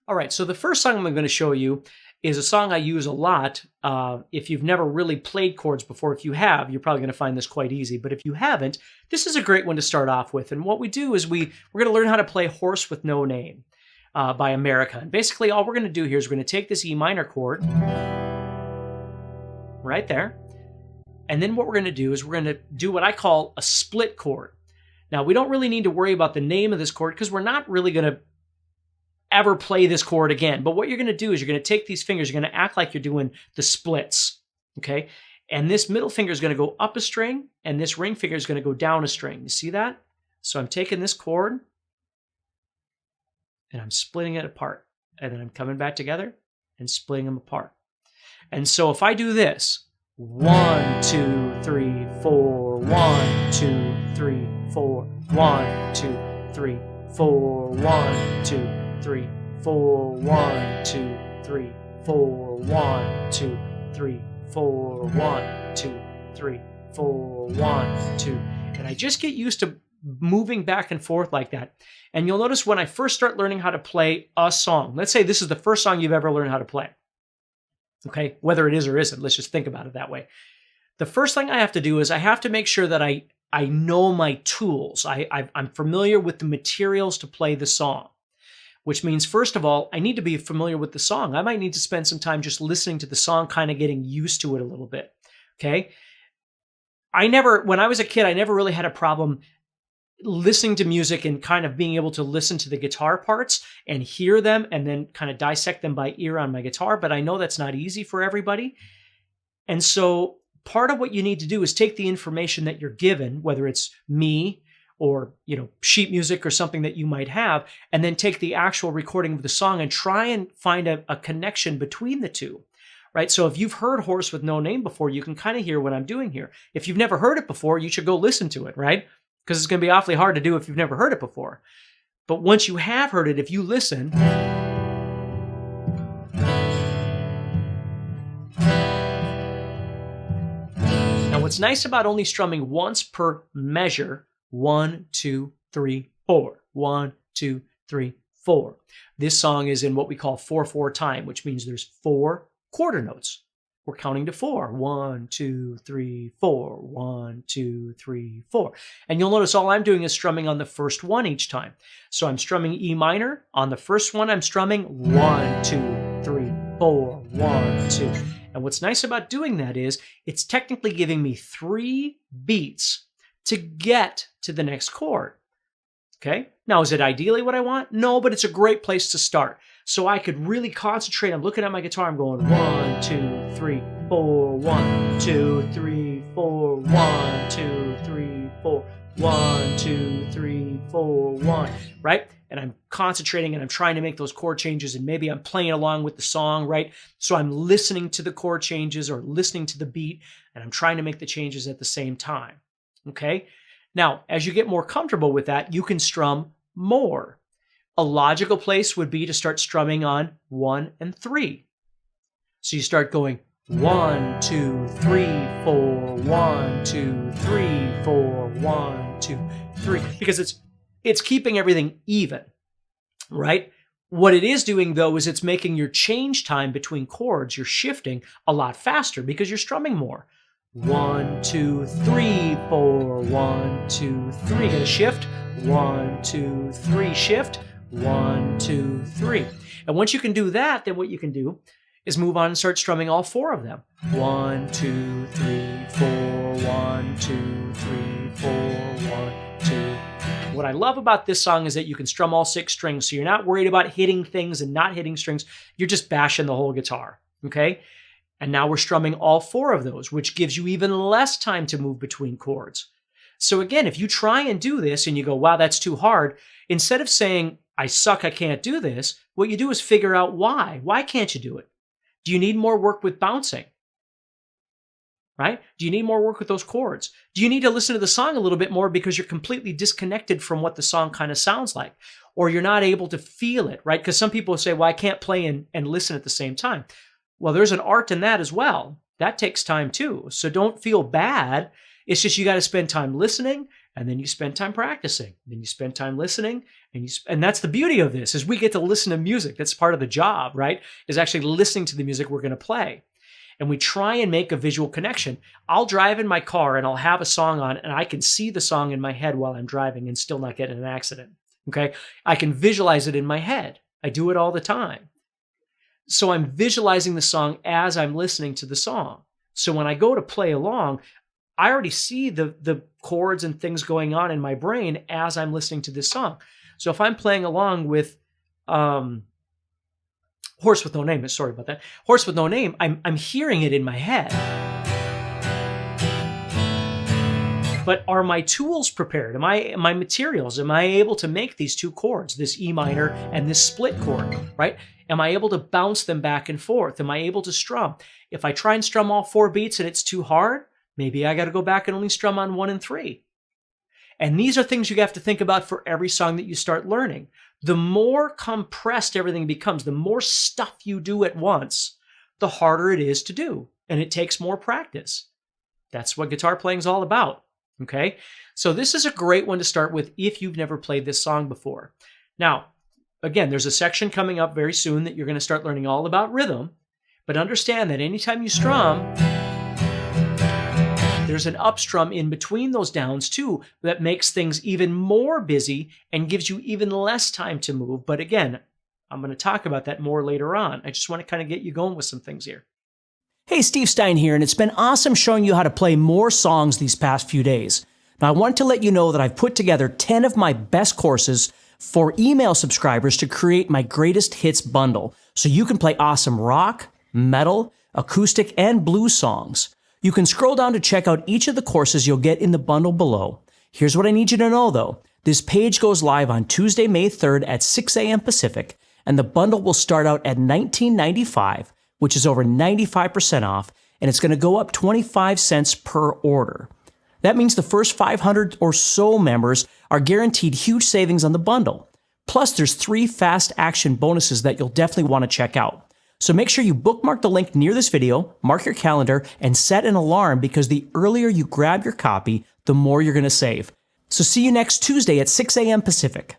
All right, so the first song I'm going to show you is a song I use a lot. If you've never really played chords before, if you have, you're probably going to find this quite easy. But if you haven't, this is a great one to start off with. And what we do is we're going to learn how to play Horse with No Name by America. And basically all we're going to do here is we're going to take this E minor chord right there. And then what we're going to do is we're going to do what I call a split chord. Now, we don't really need to worry about the name of this chord because we're not really going to ever play this chord again. But what you're going to do is you're going to take these fingers, you're going to act like you're doing the splits, okay? And this middle finger is going to go up a string, and this ring finger is going to go down a string. You see that? So I'm taking this chord, and I'm splitting it apart. And then I'm coming back together and splitting them apart. And so if I do this, 1, 2, 3, 4, 1, 2, 3, 4, 1, 2, 3, 4, 1, 2, 3, 4, 1, 2, 3, 4, 1, 2, 3, 4, 1, 2, 3, 4, 1, 2. And I just get used to moving back and forth like that. And you'll notice when I first start learning how to play a song, let's say this is the first song you've ever learned how to play. Okay, whether it is or isn't, let's just think about it that way. The first thing I have to do is I have to make sure that I know my tools. I'm familiar with the materials to play the song, which means, first of all, I need to be familiar with the song. I might need to spend some time just listening to the song, kind of getting used to it a little bit, okay? When I was a kid, I never really had a problem listening to music and kind of being able to listen to the guitar parts and hear them and then kind of dissect them by ear on my guitar, but I know that's not easy for everybody. And so part of what you need to do is take the information that you're given, whether it's me or, sheet music or something that you might have, and then take the actual recording of the song and try and find a connection between the two, right? So if you've heard Horse with No Name before, you can kind of hear what I'm doing here. If you've never heard it before, you should go listen to it, right? Because it's going to be awfully hard to do if you've never heard it before. But once you have heard it, if you listen, now what's nice about only strumming once per measure, 1, 2, 3, 4, 1, 2, 3, 4. This song is in what we call 4/4 time, which means there's 4 quarter notes. We're counting to 4. 1, 2, 3, 4. 1, 2, 3, 4. And you'll notice all I'm doing is strumming on the first one each time. So I'm strumming E minor. On the first one, I'm strumming 1, 2, 3, 4, 1, 2. And what's nice about doing that is it's technically giving me 3 beats to get to the next chord. Okay? Now, is it ideally what I want? No, but it's a great place to start. So I could really concentrate. I'm looking at my guitar. I'm going 1, 2, 3, 4, 1, 2, 3, 4, 1, 2, 3, 4, 1, 2, 3, 4, 1, right? And I'm concentrating and I'm trying to make those chord changes, and maybe I'm playing along with the song, right? So I'm listening to the chord changes or listening to the beat, and I'm trying to make the changes at the same time, okay? Now, as you get more comfortable with that, you can strum more. A logical place would be to start strumming on 1 and 3. So you start going 1, 2, 3, 4, 1, 2, 3, 4, 1, 2, 3, because it's keeping everything even, right? What it is doing, though, is it's making your change time between chords, you're shifting a lot faster because you're strumming more. 1, 2, 3, 4, 1, 2, 3. Gonna shift. 1, 2, 3, shift. 1, 2, 3. And once you can do that, then what you can do is move on and start strumming all 4 of them. 1, 2, 3, 4, 1, 2, 3, 4, 1, 2. What I love about this song is that you can strum all 6 strings, so you're not worried about hitting things and not hitting strings. You're just bashing the whole guitar, okay? And now we're strumming all 4 of those, which gives you even less time to move between chords. So again, if you try and do this and you go, wow, that's too hard, instead of saying, I suck, I can't do this, what you do is figure out why. Why can't you do it? Do you need more work with bouncing? Right? Do you need more work with those chords? Do you need to listen to the song a little bit more because you're completely disconnected from what the song kind of sounds like? Or you're not able to feel it, right? Because some people say, well, I can't play and listen at the same time. Well, there's an art in that as well. That takes time too. So don't feel bad. It's just you got to spend time listening And then you spend time practicing. Then you spend time listening. And that's the beauty of this, is we get to listen to music. That's part of the job, right? Is actually listening to the music we're going to play. And we try and make a visual connection. I'll drive in my car and I'll have a song on and I can see the song in my head while I'm driving and still not get in an accident. Okay? I can visualize it in my head. I do it all the time. So I'm visualizing the song as I'm listening to the song. So when I go to play along, I already see the chords and things going on in my brain as I'm listening to this song. So if I'm playing along with Horse with No Name, sorry about that. Horse with No Name, I'm hearing it in my head. But are my tools prepared? My materials? Am I able to make these two chords, this E minor and this split chord, right? Am I able to bounce them back and forth? Am I able to strum? If I try and strum all 4 beats and it's too hard, maybe I got to go back and only strum on 1 and 3. And these are things you have to think about for every song that you start learning. The more compressed everything becomes, the more stuff you do at once, the harder it is to do. And it takes more practice. That's what guitar playing is all about. Okay? So this is a great one to start with if you've never played this song before. Now, again, there's a section coming up very soon that you're going to start learning all about rhythm. But understand that anytime you strum, there's an up strum in between those downs too that makes things even more busy and gives you even less time to move. But again, I'm going to talk about that more later on. I just want to kind of get you going with some things here. Hey, Steve Stine here, and it's been awesome showing you how to play more songs these past few days. Now, I want to let you know that I've put together 10 of my best courses for email subscribers to create my greatest hits bundle, so you can play awesome rock, metal, acoustic, and blues songs. You can scroll down to check out each of the courses you'll get in the bundle below. Here's what I need you to know though. This page goes live on Tuesday, May 3rd at 6 a.m. Pacific, and the bundle will start out at $19.95, which is over 95% off, and it's going to go up 25 cents per order. That means the first 500 or so members are guaranteed huge savings on the bundle. Plus, there's 3 fast action bonuses that you'll definitely want to check out. So make sure you bookmark the link near this video, mark your calendar, and set an alarm because the earlier you grab your copy, the more you're going to save. So see you next Tuesday at 6 a.m. Pacific.